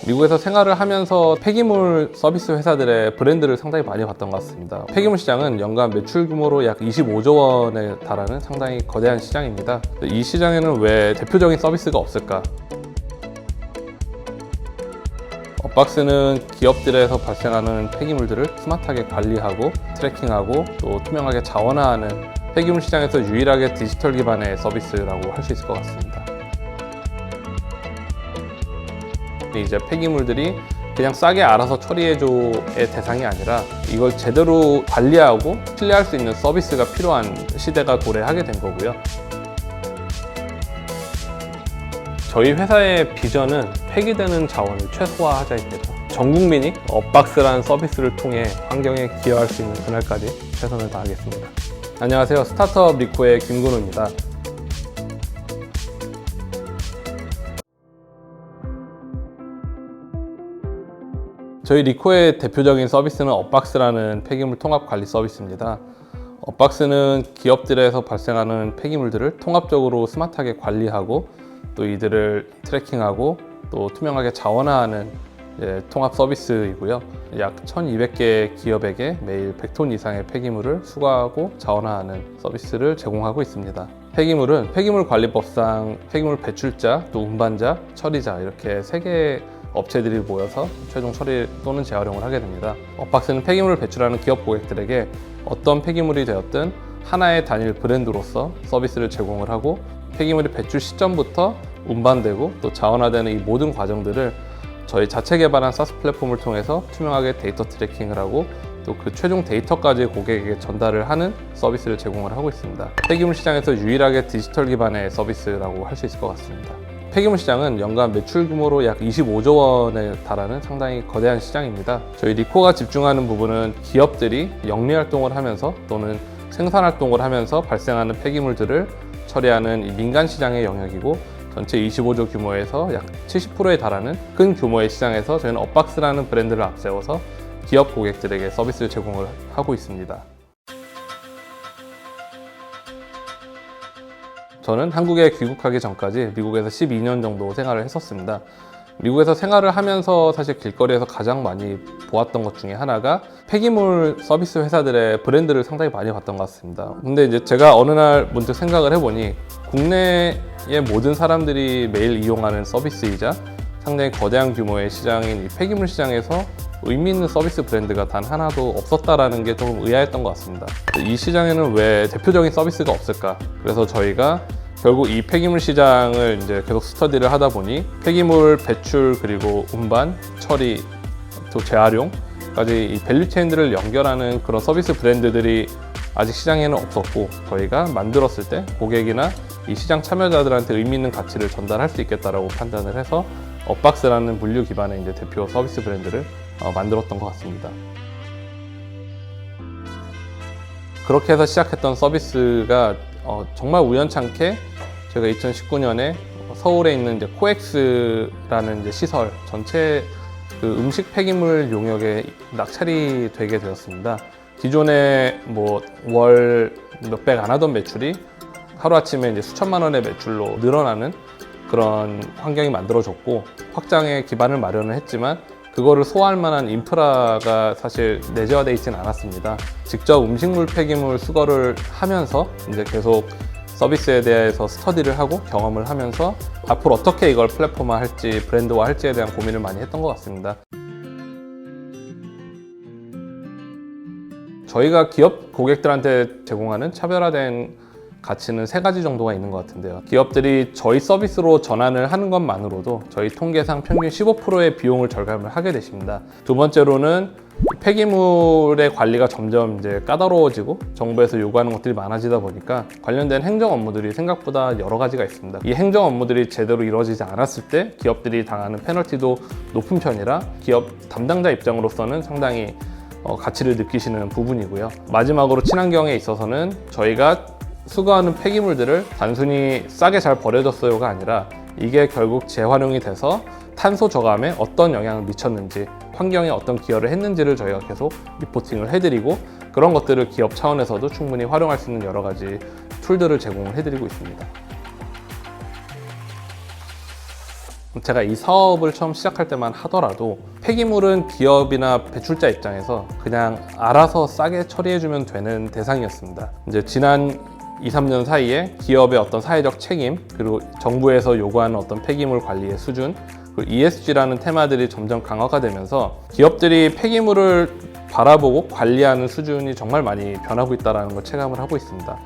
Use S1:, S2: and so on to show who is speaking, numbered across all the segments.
S1: 미국에서 생활을 하면서 폐기물 서비스 회사들의 브랜드를 상당히 많이 봤던 것 같습니다. 폐기물 시장은 연간 매출 규모로 약 25조 원에 달하는 상당히 거대한 시장입니다. 이 시장에는 왜 대표적인 서비스가 없을까? 업박스는 기업들에서 발생하는 폐기물들을 스마트하게 관리하고 트래킹하고 또 투명하게 자원화하는 폐기물 시장에서 유일하게 디지털 기반의 서비스라고 할 수 있을 것 같습니다. 이제 폐기물들이 그냥 싸게 알아서 처리해줘의 대상이 아니라 이걸 제대로 관리하고 신뢰할 수 있는 서비스가 필요한 시대가 도래하게 된 거고요. 저희 회사의 비전은 폐기되는 자원을 최소화하자입니다. 전 국민이 업박스라는 서비스를 통해 환경에 기여할 수 있는 그날까지 최선을 다하겠습니다. 안녕하세요. 스타트업 리코의 김근우입니다. 저희 리코의 대표적인 서비스는 업박스라는 폐기물 통합 관리 서비스입니다. 업박스는 기업들에서 발생하는 폐기물들을 통합적으로 스마트하게 관리하고 또 이들을 트래킹하고 또 투명하게 자원화하는 통합 서비스이고요. 약 1,200개 기업에게 매일 100톤 이상의 폐기물을 수거하고 자원화하는 서비스를 제공하고 있습니다. 폐기물은 폐기물관리법상 폐기물 배출자, 또 운반자, 처리자 이렇게 3개의 업체들이 모여서 최종 처리 또는 재활용을 하게 됩니다. 업박스는 폐기물을 배출하는 기업 고객들에게 어떤 폐기물이 되었든 하나의 단일 브랜드로서 서비스를 제공을 하고 폐기물이 배출 시점부터 운반되고 또 자원화되는 이 모든 과정들을 저희 자체 개발한 사스 플랫폼을 통해서 투명하게 데이터 트래킹을 하고 또 그 최종 데이터까지 고객에게 전달을 하는 서비스를 제공을 하고 있습니다. 폐기물 시장에서 유일하게 디지털 기반의 서비스라고 할 수 있을 것 같습니다. 폐기물 시장은 연간 매출 규모로 약 25조 원에 달하는 상당히 거대한 시장입니다. 저희 리코가 집중하는 부분은 기업들이 영리 활동을 하면서 또는 생산 활동을 하면서 발생하는 폐기물들을 처리하는 이 민간 시장의 영역이고 전체 25조 규모에서 약 70%에 달하는 큰 규모의 시장에서 저희는 업박스라는 브랜드를 앞세워서 기업 고객들에게 서비스를 제공을 하고 있습니다. 저는 한국에 귀국하기 전까지 미국에서 12년 정도 생활을 했었습니다. 미국에서 생활을 하면서 사실 길거리에서 가장 많이 보았던 것 중에 하나가 폐기물 서비스 회사들의 브랜드를 상당히 많이 봤던 것 같습니다. 근데 이제 제가 어느 날 문득 생각을 해보니 국내의 모든 사람들이 매일 이용하는 서비스이자 상당히 거대한 규모의 시장인 이 폐기물 시장에서 의미 있는 서비스 브랜드가 단 하나도 없었다라는 게 조금 의아했던 것 같습니다. 이 시장에는 왜 대표적인 서비스가 없을까? 그래서 저희가 결국 이 폐기물 시장을 이제 계속 스터디를 하다 보니 폐기물 배출 그리고 운반, 처리, 또 재활용까지 이 밸류체인들을 연결하는 그런 서비스 브랜드들이 아직 시장에는 없었고 저희가 만들었을 때 고객이나 이 시장 참여자들한테 의미 있는 가치를 전달할 수 있겠다라고 판단을 해서 업박스라는 물류 기반의 이제 대표 서비스 브랜드를 만들었던 것 같습니다. 그렇게 해서 시작했던 서비스가 정말 우연찮게 제가 2019년에 서울에 있는 이제 코엑스라는 이제 시설 전체 그 음식 폐기물 용역에 낙찰이 되게 되었습니다. 기존에 뭐 월 몇백 안 하던 매출이 하루아침에 이제 수천만 원의 매출로 늘어나는 그런 환경이 만들어졌고 확장의 기반을 마련을 했지만 그거를 소화할 만한 인프라가 사실 내재화되어 있지는 않았습니다. 직접 음식물 폐기물 수거를 하면서 이제 계속 서비스에 대해서 스터디를 하고 경험을 하면서 앞으로 어떻게 이걸 플랫폼화 할지 브랜드화 할지에 대한 고민을 많이 했던 것 같습니다. 저희가 기업 고객들한테 제공하는 차별화된 가치는 3가지 정도가 있는 것 같은데요. 기업들이 저희 서비스로 전환을 하는 것만으로도 저희 통계상 평균 15%의 비용을 절감을 하게 되십니다. 두 번째로는 폐기물의 관리가 점점 이제 까다로워지고 정부에서 요구하는 것들이 많아지다 보니까 관련된 행정 업무들이 생각보다 여러 가지가 있습니다. 이 행정 업무들이 제대로 이루어지지 않았을 때 기업들이 당하는 페널티도 높은 편이라 기업 담당자 입장으로서는 상당히 가치를 느끼시는 부분이고요. 마지막으로 친환경에 있어서는 저희가 수거하는 폐기물들을 단순히 싸게 잘 버려졌어요가 아니라 이게 결국 재활용이 돼서 탄소 저감에 어떤 영향을 미쳤는지 환경에 어떤 기여를 했는지를 저희가 계속 리포팅을 해드리고 그런 것들을 기업 차원에서도 충분히 활용할 수 있는 여러 가지 툴들을 제공을 해드리고 있습니다. 제가 이 사업을 처음 시작할 때만 하더라도 폐기물은 기업이나 배출자 입장에서 그냥 알아서 싸게 처리해주면 되는 대상이었습니다. 이제 지난 2, 3년 사이에 기업의 어떤 사회적 책임, 그리고 정부에서 요구하는 어떤 폐기물 관리의 수준, 그리고 ESG라는 테마들이 점점 강화가 되면서 기업들이 폐기물을 바라보고 관리하는 수준이 정말 많이 변하고 있다는 걸 체감을 하고 있습니다.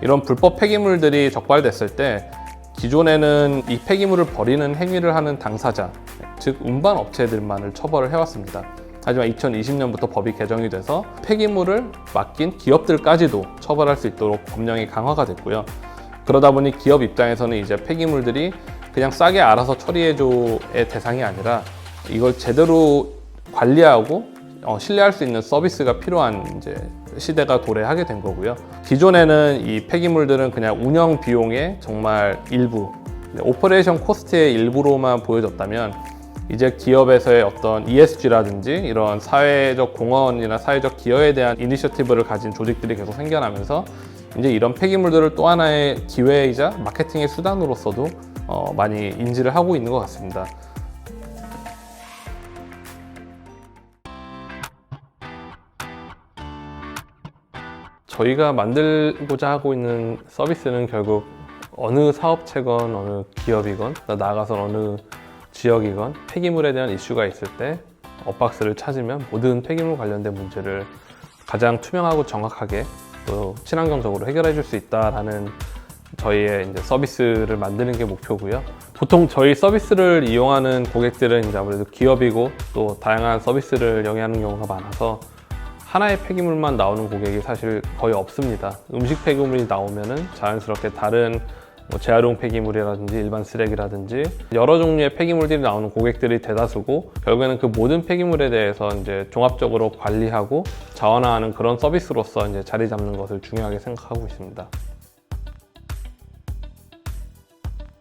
S1: 이런 불법 폐기물들이 적발됐을 때 기존에는 이 폐기물을 버리는 행위를 하는 당사자, 즉 운반 업체들만을 처벌을 해왔습니다. 하지만 2020년부터 법이 개정이 돼서 폐기물을 맡긴 기업들까지도 처벌할 수 있도록 법령이 강화가 됐고요. 그러다 보니 기업 입장에서는 이제 폐기물들이 그냥 싸게 알아서 처리해줘의 대상이 아니라 이걸 제대로 관리하고 신뢰할 수 있는 서비스가 필요한 이제 시대가 도래하게 된 거고요. 기존에는 이 폐기물들은 그냥 운영 비용의 정말 일부, 오퍼레이션 코스트의 일부로만 보여졌다면 이제 기업에서의 어떤 ESG라든지 이런 사회적 공헌이나 사회적 기여에 대한 이니셔티브를 가진 조직들이 계속 생겨나면서 이제 이런 폐기물들을 또 하나의 기회이자 마케팅의 수단으로서도 많이 인지를 하고 있는 것 같습니다. 저희가 만들고자 하고 있는 서비스는 결국 어느 사업체건 어느 기업이건 나아가서 어느 지역이건 폐기물에 대한 이슈가 있을 때 업박스를 찾으면 모든 폐기물 관련된 문제를 가장 투명하고 정확하게 또 친환경적으로 해결해 줄 수 있다라는 저희의 이제 서비스를 만드는 게 목표고요. 보통 저희 서비스를 이용하는 고객들은 이제 아무래도 기업이고 또 다양한 서비스를 영위하는 경우가 많아서 하나의 폐기물만 나오는 고객이 사실 거의 없습니다. 음식 폐기물이 나오면은 자연스럽게 다른 재활용 폐기물이라든지 일반 쓰레기라든지 여러 종류의 폐기물들이 나오는 고객들이 대다수고 결국에는 그 모든 폐기물에 대해서 이제 종합적으로 관리하고 자원화하는 그런 서비스로서 이제 자리 잡는 것을 중요하게 생각하고 있습니다.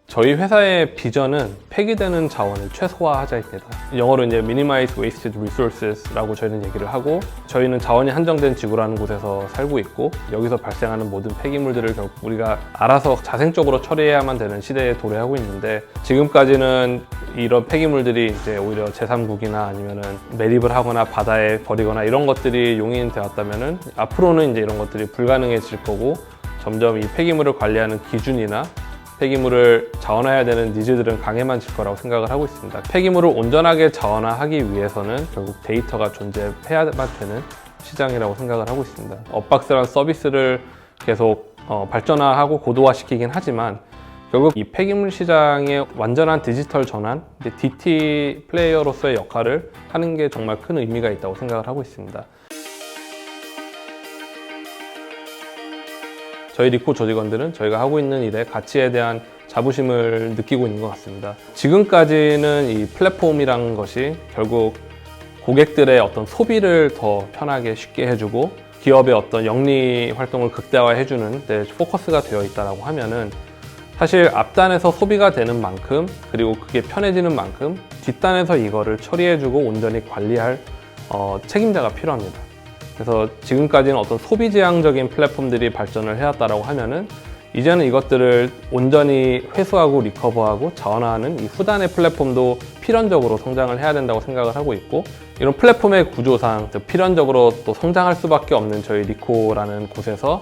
S1: 저희 회사의 비전은 폐기되는 자원을 최소화하자입니다. 영어로 이제 Minimize Wasted Resources라고 저희는 얘기를 하고 저희는 자원이 한정된 지구라는 곳에서 살고 있고 여기서 발생하는 모든 폐기물들을 결국 우리가 알아서 자생적으로 처리해야만 되는 시대에 도래하고 있는데 지금까지는 이런 폐기물들이 이제 오히려 제3국이나 아니면은 매립을 하거나 바다에 버리거나 이런 것들이 용인되었다면은 앞으로는 이제 이런 것들이 불가능해질 거고 점점 이 폐기물을 관리하는 기준이나 폐기물을 자원화해야 되는 니즈들은 강해만질 거라고 생각을 하고 있습니다. 폐기물을 온전하게 자원화하기 위해서는 결국 데이터가 존재해야만 되는 시장이라고 생각을 하고 있습니다. 업박스라는 서비스를 계속 발전화하고 고도화시키긴 하지만 결국 이 폐기물 시장의 완전한 디지털 전환, DT 플레이어로서의 역할을 하는 게 정말 큰 의미가 있다고 생각을 하고 있습니다. 저희 리코 조직원들은 저희가 하고 있는 일의 가치에 대한 자부심을 느끼고 있는 것 같습니다. 지금까지는 이 플랫폼이라는 것이 결국 고객들의 어떤 소비를 더 편하게 쉽게 해주고 기업의 어떤 영리 활동을 극대화해주는 데 포커스가 되어 있다고 하면은 사실 앞단에서 소비가 되는 만큼 그리고 그게 편해지는 만큼 뒷단에서 이거를 처리해주고 온전히 관리할 책임자가 필요합니다. 그래서 지금까지는 어떤 소비지향적인 플랫폼들이 발전을 해왔다고 하면은 이제는 이것들을 온전히 회수하고 리커버하고 자원화하는 이 후단의 플랫폼도 필연적으로 성장을 해야 된다고 생각을 하고 있고 이런 플랫폼의 구조상 필연적으로 또 성장할 수밖에 없는 저희 리코라는 곳에서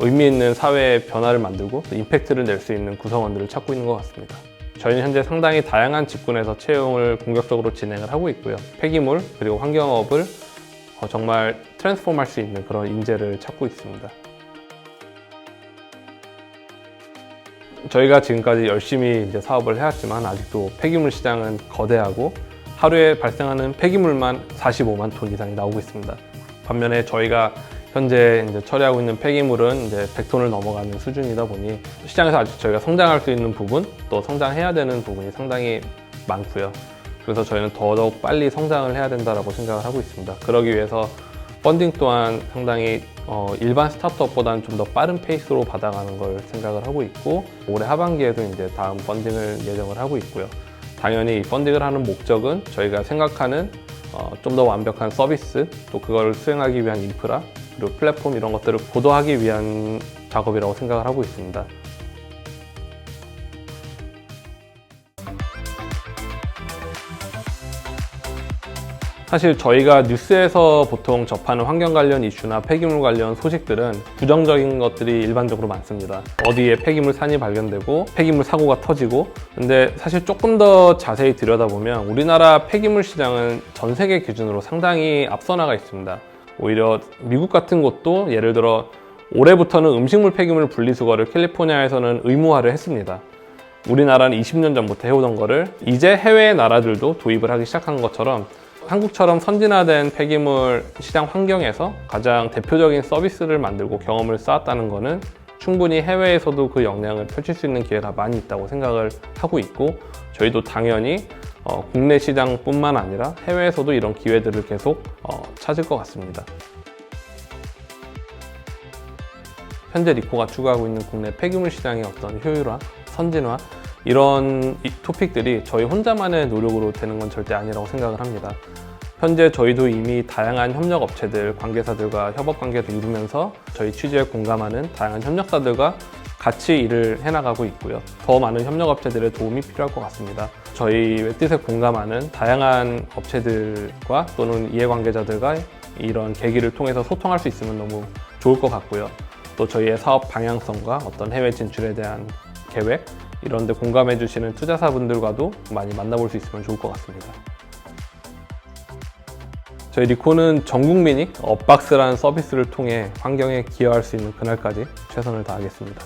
S1: 의미 있는 사회의 변화를 만들고 또 임팩트를 낼 수 있는 구성원들을 찾고 있는 것 같습니다. 저희는 현재 상당히 다양한 직군에서 채용을 공격적으로 진행을 하고 있고요. 폐기물 그리고 환경업을 정말 트랜스폼할 수 있는 그런 인재를 찾고 있습니다. 저희가 지금까지 열심히 이제 사업을 해왔지만 아직도 폐기물 시장은 거대하고 하루에 발생하는 폐기물만 45만 톤 이상이 나오고 있습니다. 반면에 저희가 현재 이제 처리하고 있는 폐기물은 이제 100톤을 넘어가는 수준이다 보니 시장에서 아직 저희가 성장할 수 있는 부분, 또 성장해야 되는 부분이 상당히 많고요. 그래서 저희는 더더욱 빨리 성장을 해야 된다고 생각을 하고 있습니다. 그러기 위해서 펀딩 또한 상당히 일반 스타트업보다는 좀 더 빠른 페이스로 받아가는 걸 생각을 하고 있고 올해 하반기에도 이제 다음 펀딩을 예정을 하고 있고요. 당연히 이 펀딩을 하는 목적은 저희가 생각하는 좀 더 완벽한 서비스 또 그걸 수행하기 위한 인프라 그리고 플랫폼 이런 것들을 고도하기 위한 작업이라고 생각을 하고 있습니다. 사실 저희가 뉴스에서 보통 접하는 환경 관련 이슈나 폐기물 관련 소식들은 부정적인 것들이 일반적으로 많습니다. 어디에 폐기물 산이 발견되고 폐기물 사고가 터지고, 근데 사실 조금 더 자세히 들여다보면 우리나라 폐기물 시장은 전 세계 기준으로 상당히 앞서 나가 있습니다. 오히려 미국 같은 곳도 예를 들어 올해부터는 음식물 폐기물 분리수거를 캘리포니아에서는 의무화를 했습니다. 우리나라는 20년 전부터 해오던 거를 이제 해외 나라들도 도입을 하기 시작한 것처럼 한국처럼 선진화된 폐기물 시장 환경에서 가장 대표적인 서비스를 만들고 경험을 쌓았다는 것은 충분히 해외에서도 그 역량을 펼칠 수 있는 기회가 많이 있다고 생각을 하고 있고, 저희도 당연히 국내 시장뿐만 아니라 해외에서도 이런 기회들을 계속 찾을 것 같습니다. 현재 리코가 추구하고 있는 국내 폐기물 시장의 어떤 효율화, 선진화, 이런 토픽들이 저희 혼자만의 노력으로 되는 건 절대 아니라고 생각을 합니다. 현재 저희도 이미 다양한 협력 업체들, 관계사들과 협업 관계를 이루면서 저희 취지에 공감하는 다양한 협력사들과 같이 일을 해나가고 있고요. 더 많은 협력 업체들의 도움이 필요할 것 같습니다. 저희 뜻에 공감하는 다양한 업체들과 또는 이해관계자들과 이런 계기를 통해서 소통할 수 있으면 너무 좋을 것 같고요. 또 저희의 사업 방향성과 어떤 해외 진출에 대한 계획, 이런 데 공감해 주시는 투자사분들과도 많이 만나볼 수 있으면 좋을 것 같습니다. 저희 리코는 전 국민이 엇박스라는 서비스를 통해 환경에 기여할 수 있는 그날까지 최선을 다하겠습니다.